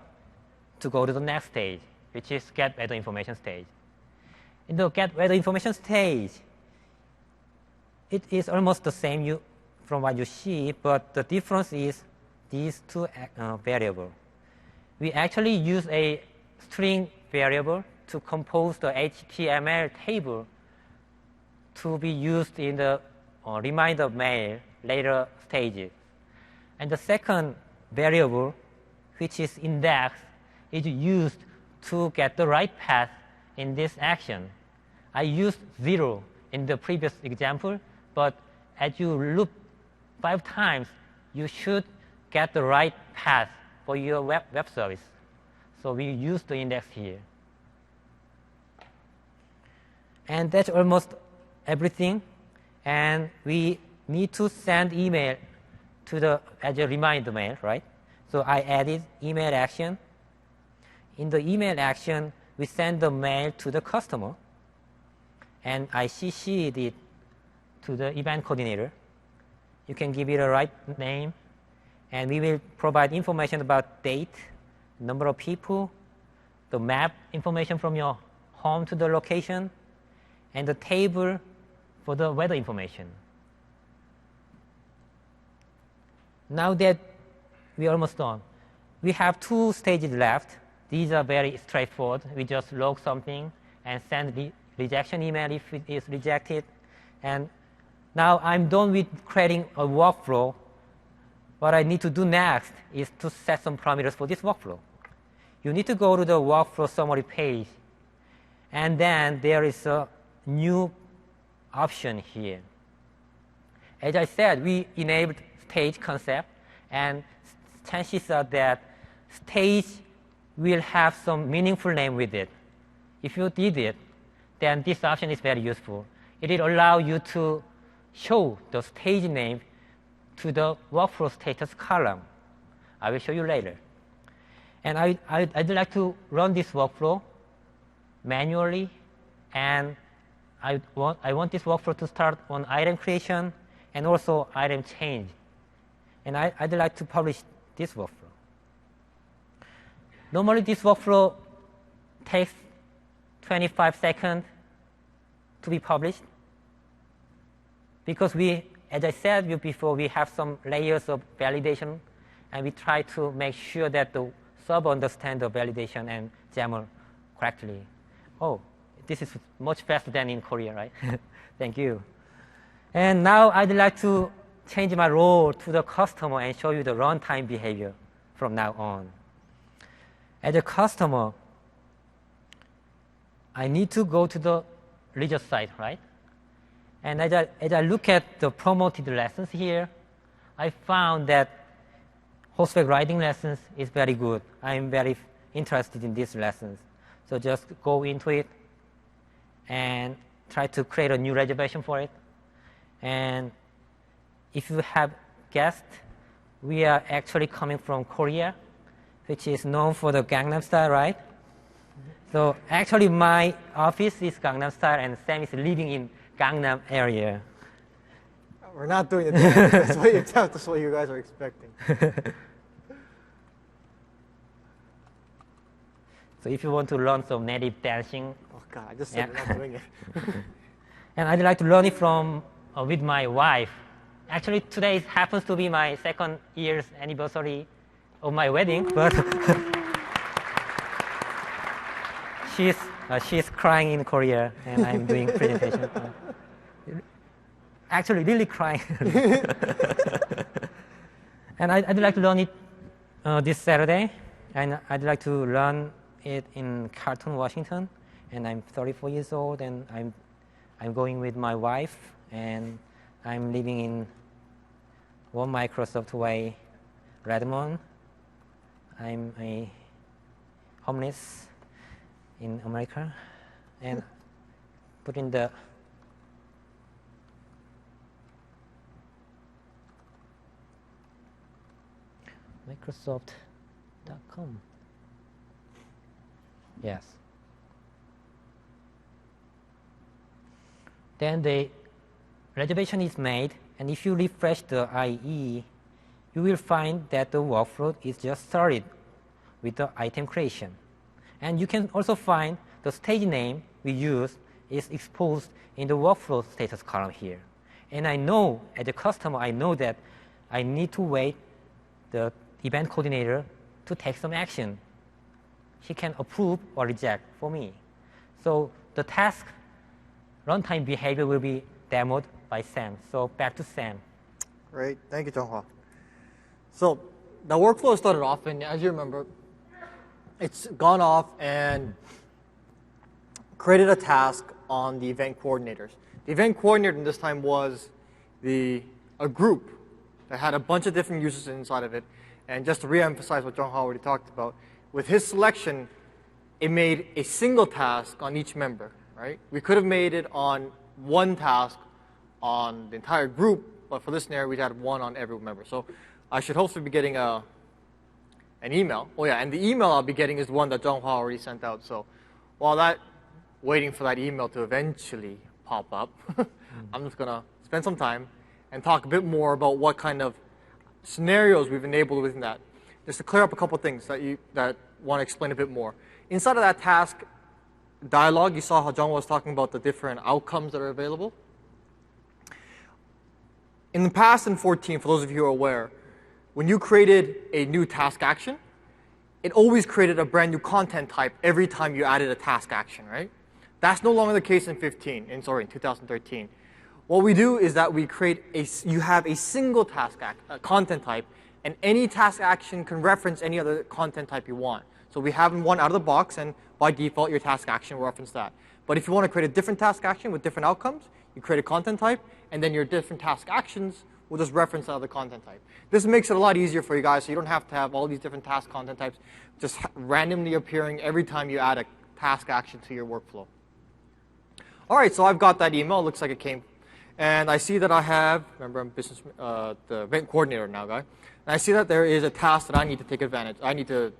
to go to the next stage, which is get weather information stage. In the get weather information stage, it is almost the same from what you see, but the difference is these 2 variables. We actually use a string variable to compose the HTML table to be used in the reminder mail later stages. And the second variable, which is index, is used to get the right path in this action. I used 0 in the previous example, but as you loop 5 times, you should get the right path for your web service. So we use the index here. And that's almost everything. And we need to send email as a reminder mail, right? So I added email action. In the email action, we send the mail to the customer. And I CC'd it to the event coordinator. You can give it a right name. And we will provide information about date, number of people, the map information from your home to the location, and the table for the weather information. Now that we're almost done, we have 2 stages left. These are very straightforward. We just log something and send the rejection email if it is rejected. And now I'm done with creating a workflow. What I need to do next is to set some parameters for this workflow. You need to go to the workflow summary page. And then there is a new option here. As I said, we enabled stage concept, and chances are that stage will have some meaningful name with it. If you did it, then this option is very useful. It will allow you to show the stage name to the workflow status column. I will show you later. And I'd like to run this workflow manually, and I want this workflow to start on item creation and also item change. And I'd like to publish this workflow. Normally, this workflow takes 25 seconds to be published because we, as I said before, we have some layers of validation, and we try to make sure that the server understands the validation and YAML correctly. Oh, this is much faster than in Korea, right? Thank you. And now I'd like to change my role to the customer and show you the runtime behavior from now on. As a customer, I need to go to the religious site, right? And as I look at the promoted lessons here, I found that horseback riding lessons is very good. I'm very interested in these lessons. So just go into it and try to create a new reservation for it. And if you have guessed, we are actually coming from Korea, which is known for the Gangnam Style, right? So actually my office is Gangnam Style and Sam is living in Gangnam area. We're not doing it. That's what you guys are expecting. So if you want to learn some native dancing. Oh God, I just said we're not doing it. And I'd like to learn it from with my wife. Actually, today happens to be my 2nd year's anniversary of my wedding, but she's crying in Korea, and I'm doing presentation. Actually, really crying. And I'd like to learn it this Saturday, and I'd like to learn it in Carlton, Washington. And I'm 34 years old, and I'm going with my wife, and I'm living in 1 Microsoft Way, Redmond. I'm a homeless in America, and put in the Microsoft.com. Yes. Then the reservation is made, and if you refresh the IE, you will find that the workflow is just started with the item creation. And you can also find the stage name we use is exposed in the workflow status column here. And I know, as a customer, I know that I need to wait the event coordinator to take some action. He can approve or reject for me. So the task runtime behavior will be demoed by Sam. So back to Sam. Great. Thank you, Jeonghwa. So the workflow started off, and as you remember, it's gone off and created a task on the event coordinators. The event coordinator in this time was a group that had a bunch of different users inside of it. And just to re-emphasize what Jeonghwa already talked about, with his selection, it made a single task on each member, right? We could have made it on one task on the entire group, but for this scenario, we had one on every member. So I should hopefully be getting an email. Oh yeah, and the email I'll be getting is the one that Jeonghwa already sent out. So while waiting for that email to eventually pop up, I'm just gonna spend some time and talk a bit more about what kind of scenarios we've enabled within that. Just to clear up a couple of things that want to explain a bit more. Inside of that task dialog, you saw how Jeonghwa was talking about the different outcomes that are available. In the past, in 14, for those of you who are aware, when you created a new task action, it always created a brand new content type every time you added a task action, right? That's no longer the case in 2013. What we do is that we create you have a single task content type, and any task action can reference any other content type you want. So we have one out of the box, and by default, your task action will reference that. But if you want to create a different task action with different outcomes, you create a content type, and then your different task actions will just reference that other content type. This makes it a lot easier for you guys, so you don't have to have all these different task content types just randomly appearing every time you add a task action to your workflow. All right, so I've got that email. It looks like it came. And I see that I have, remember I'm the event coordinator now, guy. And I see that there is a task that I need to take advantage, I need to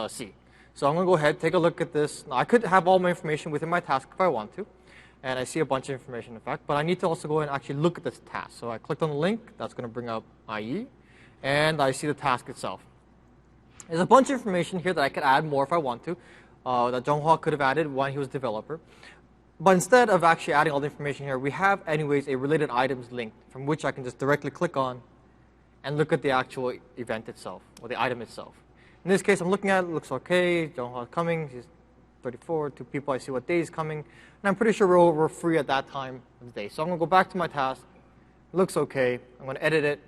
see. So I'm going to go ahead, take a look at this. Now, I could have all my information within my task if I want to. And I see a bunch of information, in fact. But I need to also go and actually look at this task. So I clicked on the link. That's going to bring up IE. And I see the task itself. There's a bunch of information here that I could add more if I want to, that Jung-Hwa could have added when he was a developer. But instead of actually adding all the information here, we have, anyways, a related items link from which I can just directly click on and look at the actual event itself, or the item itself. In this case, I'm looking at it, looks okay, Jung-Hwa coming, he's 34, 2 people, I see what day is coming, and I'm pretty sure we're free at that time of the day. So I'm going to go back to my task, it looks okay, I'm going to edit it,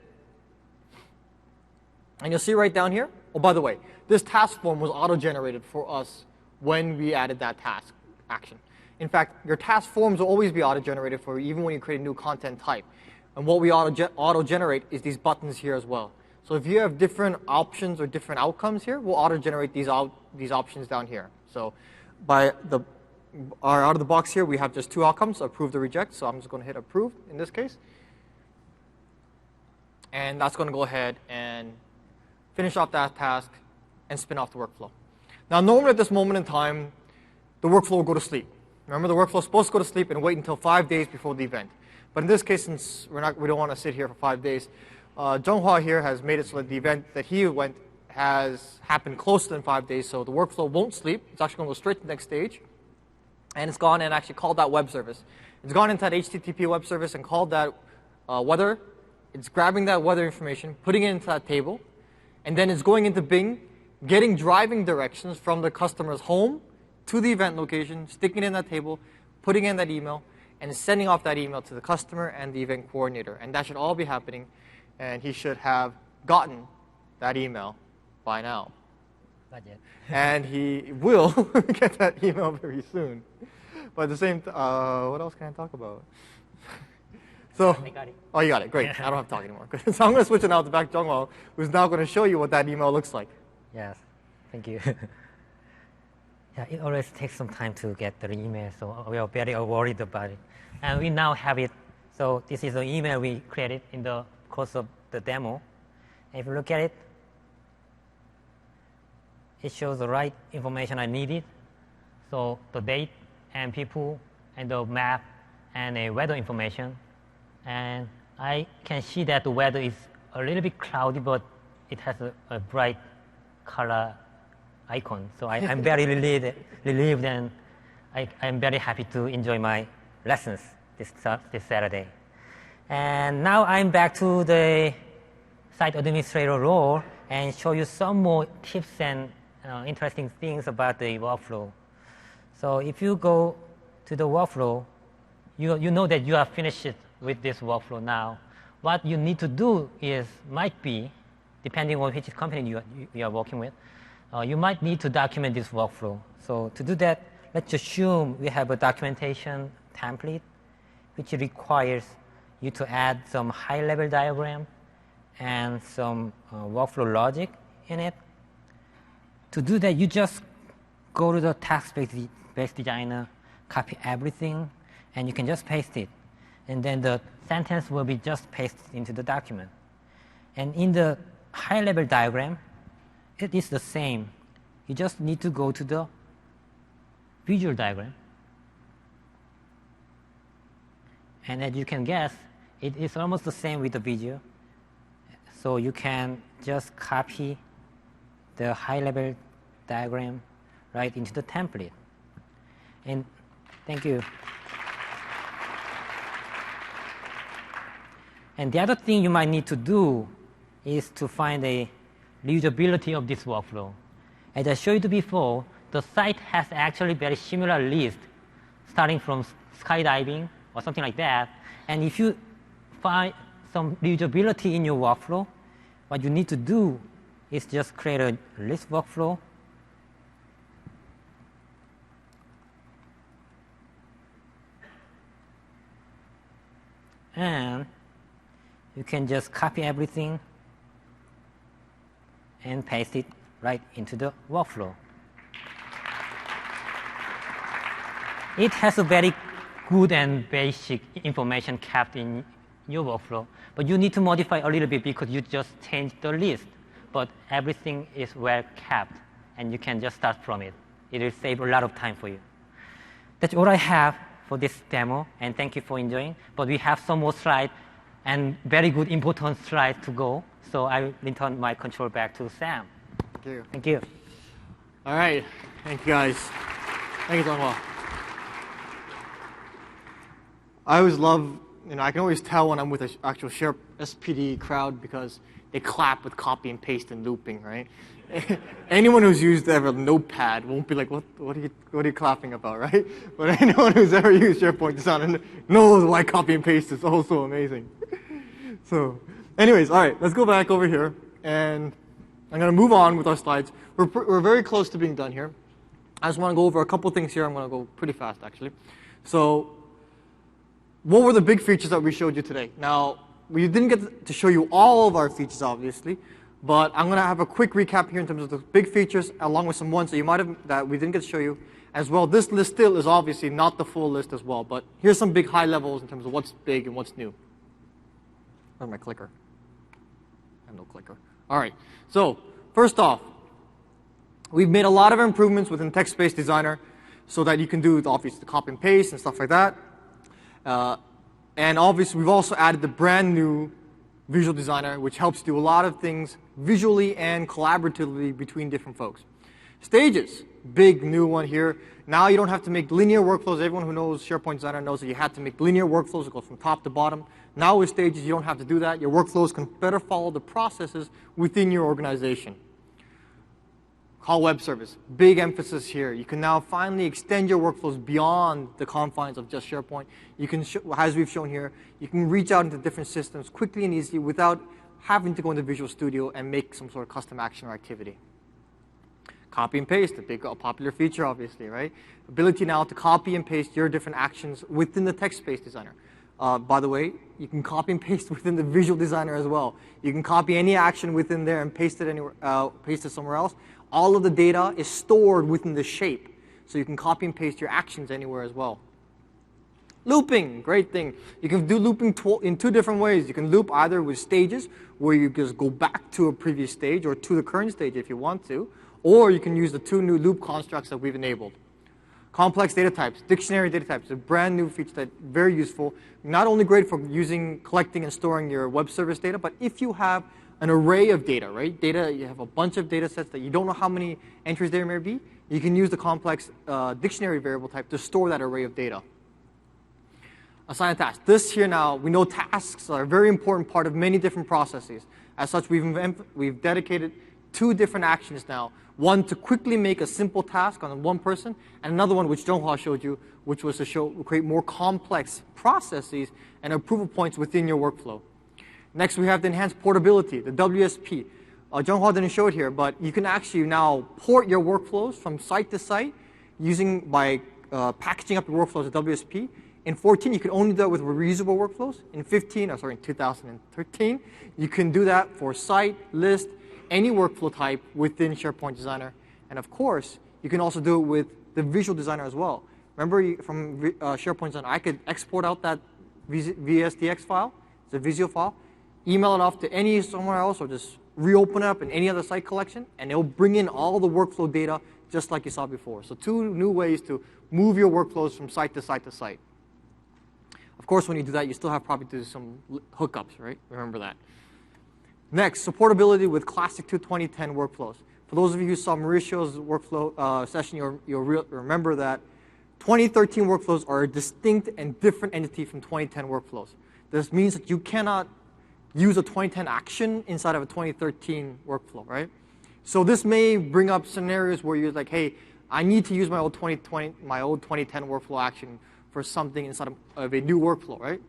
and you'll see right down here, oh, by the way, this task form was auto-generated for us when we added that task action. In fact, your task forms will always be auto-generated for you, even when you create a new content type. And what we auto-generate is these buttons here as well. So if you have different options or different outcomes here, we'll auto-generate these options down here. So out of the box here, we have just 2 outcomes, approve or reject. So I'm just going to hit approve in this case. And that's going to go ahead and finish off that task and spin off the workflow. Now, normally at this moment in time, the workflow will go to sleep. Remember, the workflow is supposed to go to sleep and wait until 5 days before the event. But in this case, since we don't want to sit here for 5 days, Jung-Hwa here has made it so that the event that he went has happened closer than 5 days, so the workflow won't sleep. It's actually going to go straight to the next stage. And it's gone and actually called that web service. It's gone into that HTTP web service and called that weather. It's grabbing that weather information, putting it into that table, and then it's going into Bing, getting driving directions from the customer's home to the event location, sticking it in that table, putting in that email, and sending off that email to the customer and the event coordinator. And that should all be happening, and he should have gotten that email by now. Not yet. And he will get that email very soon. But at the same time, what else can I talk about? So, I got it. Oh, you got it. Great. I don't have to talk anymore. So I'm going to switch it now to back to Jung-Hwa, who's now going to show you what that email looks like. Yes, thank you. Yeah, it always takes some time to get the email, so we are very worried about it. And we now have it. So this is the email we created in the course of the demo. And if you look at it, it shows the right information I needed. So the date and people and the map and a weather information. And I can see that the weather is a little bit cloudy, but it has a bright color icon. So I'm very relieved and I'm very happy to enjoy my lessons this Saturday. And now I'm back to the site administrator role and show you some more tips and interesting things about the workflow. So if you go to the workflow, you know that you are finished with this workflow now. What you need to do might be, depending on which company you are working with, you might need to document this workflow. So to do that, let's assume we have a documentation template which requires you to add some high-level diagram and some workflow logic in it. To do that, you just go to the task-based designer, copy everything, and you can just paste it. And then the sentence will be just pasted into the document. And in the high-level diagram, it is the same. You just need to go to the visual diagram. And as you can guess, it is almost the same with the Visio. So you can just copy the high-level diagram right into the template. And thank you. And the other thing you might need to do is to find a reusability of this workflow. As I showed you before, the site has actually very similar list, starting from skydiving or something like that. And if you find some reusability in your workflow, what you need to do is just create a list workflow. And you can just copy everything and paste it right into the workflow. It has a very good and basic information kept in your workflow, but you need to modify a little bit because you just changed the list. But everything is well kept, and you can just start from it. It will save a lot of time for you. That's all I have for this demo, and thank you for enjoying. But we have some more slides and very good important slides to go, so I will return my control back to Sam. Thank you. Thank you. All right. Thank you, guys. Thank you, Donghwa. I always love, I can always tell when I'm with an actual Share SPD crowd because they clap with copy and paste and looping, right? Anyone who's used ever Notepad won't be like, what are you clapping about, right? But anyone who's ever used SharePoint Designer knows why copy and paste is also amazing. So, anyways, all right, let's go back over here, and I'm going to move on with our slides. We're very close to being done here. I just want to go over a couple things here. I'm going to go pretty fast, actually. So, what were the big features that we showed you today? Now, we didn't get to show you all of our features, obviously, but I'm going to have a quick recap here in terms of the big features, along with some ones that we didn't get to show you as well. This list still is obviously not the full list as well, but here's some big high levels in terms of what's big and what's new. Where's my clicker? I have no clicker. All right. So first off, we've made a lot of improvements within Text-Based Designer so that you can do obviously the copy and paste and stuff like that. And obviously, we've also added the brand new Visual Designer, which helps do a lot of things visually and collaboratively between different folks. Stages, big new one here. Now you don't have to make linear workflows. Everyone who knows SharePoint Designer knows that you had to make linear workflows that go from top to bottom. Now with Stages, you don't have to do that. Your workflows can better follow the processes within your organization. Call web service, big emphasis here. You can now finally extend your workflows beyond the confines of just SharePoint. You can, as we've shown here, you can reach out into different systems quickly and easily without having to go into Visual Studio and make some sort of custom action or activity. Copy and paste, a big popular feature, obviously, right? Ability now to copy and paste your different actions within the Text-Based Designer. By the way, you can copy and paste within the Visual Designer as well. You can copy any action within there and paste it anywhere, paste it somewhere else. All of the data is stored within the shape, so you can copy and paste your actions anywhere as well. Looping, great thing. You can do looping in two different ways. You can loop either with stages, where you just go back to a previous stage or to the current stage if you want to, or you can use the two new loop constructs that we've enabled. Complex data types, dictionary data types, a brand new feature that's very useful. Not only great for collecting and storing your web service data, but if you have an array of data, right? You have a bunch of data sets that you don't know how many entries there may be. You can use the complex dictionary variable type to store that array of data. Assign a task. This here now, we know tasks are a very important part of many different processes. As such, we've dedicated two different actions now. One to quickly make a simple task on one person, and another one which Donghwa showed you, which was to create more complex processes and approval points within your workflow. Next, we have the enhanced portability, the WSP. Donghwa didn't show it here, but you can actually now port your workflows from site to site by packaging up your workflows with WSP. In 14, you can only do that with reusable workflows. In 2013, you can do that for site, list, any workflow type within SharePoint Designer. And of course, you can also do it with the Visual Designer as well. Remember from SharePoint Designer, I could export out that VSDX file, it's a Visio file, email it off to somewhere else, or just reopen it up in any other site collection, and it'll bring in all the workflow data just like you saw before. So two new ways to move your workflows from site to site to site. Of course, when you do that, you still have probably to do some hookups, right? Remember that. Next, supportability with classic to 2010 workflows. For those of you who saw Mauricio's workflow session, you'll remember that 2013 workflows are a distinct and different entity from 2010 workflows. This means that you cannot use a 2010 action inside of a 2013 workflow, right? So this may bring up scenarios where you're like, hey, I need to use my old 2010 workflow action for something inside of a new workflow, right?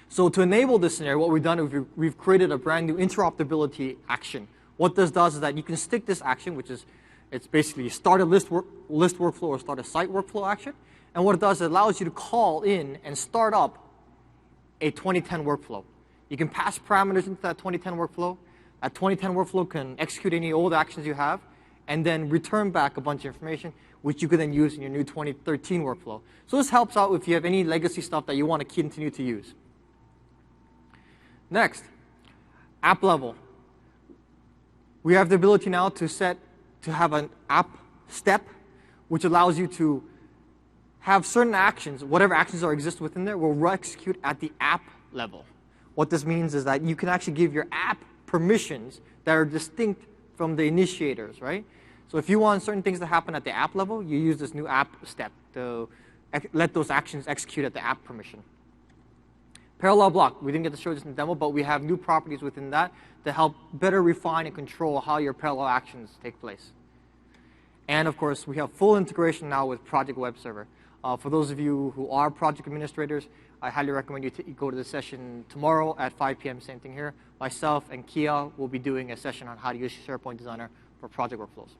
So to enable this scenario, what we've done is we've created a brand new interoperability action. What this does is that you can stick this action, which is, it's basically start a list workflow or start a site workflow action. And what it does, it allows you to call in and start up a 2010 workflow. You can pass parameters into that 2010 workflow. That 2010 workflow can execute any old actions you have and then return back a bunch of information, which you can then use in your new 2013 workflow. So this helps out if you have any legacy stuff that you want to continue to use. Next, app level. We have the ability now to have an app step, which allows you to have certain actions, whatever actions exist within there, will execute at the app level. What this means is that you can actually give your app permissions that are distinct from the initiators, right? So if you want certain things to happen at the app level, you use this new app step to let those actions execute at the app permission. Parallel block. We didn't get to show this in the demo, but we have new properties within that to help better refine and control how your parallel actions take place. And of course, we have full integration now with Project Web Server. For those of you who are project administrators, I highly recommend you go to the session tomorrow at 5 p.m., same thing here. Myself and Kia will be doing a session on how to use SharePoint Designer for project workflows.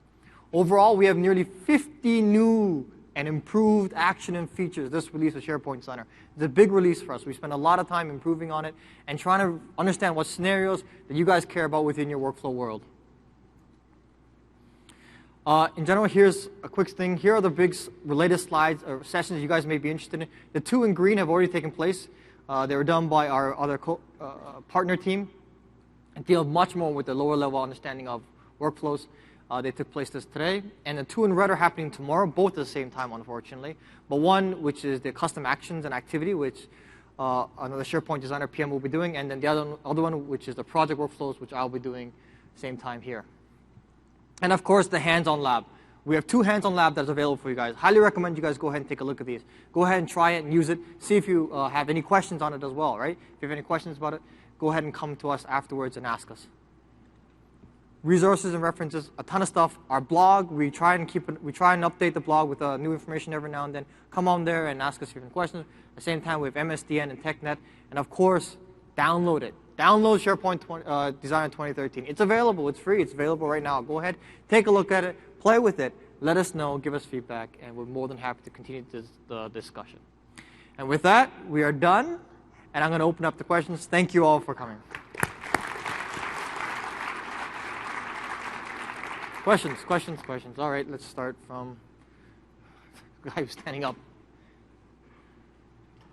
Overall, we have nearly 50 new and improved action and features this release of SharePoint Designer. It's a big release for us. We spent a lot of time improving on it and trying to understand what scenarios that you guys care about within your workflow world. In general, here's a quick thing. Here are the big related slides or sessions you guys may be interested in. The two in green have already taken place. They were done by our other partner team and deal much more with the lower level understanding of workflows. They took place today. And the two in red are happening tomorrow, both at the same time, unfortunately. But one, which is the custom actions and activity, which another SharePoint Designer PM will be doing, and then the other one, which is the project workflows, which I'll be doing same time here. And of course, the hands-on lab. We have two hands-on labs that's available for you guys. Highly recommend you guys go ahead and take a look at these. Go ahead and try it and use it. See if you have any questions on it as well, right? If you have any questions about it, go ahead and come to us afterwards and ask us. Resources and references, a ton of stuff. Our blog, we try and update the blog with new information every now and then. Come on there and ask us different questions. At the same time, we have MSDN and TechNet. And of course, download it. Download SharePoint Designer 2013. It's available. It's free. It's available right now. Go ahead, take a look at it, play with it, let us know, give us feedback, and we're more than happy to continue the discussion. And with that, we are done, and I'm going to open up the questions. Thank you all for coming. Questions. All right, let's start from the guy who's standing up.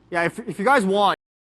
Yeah, if you guys want,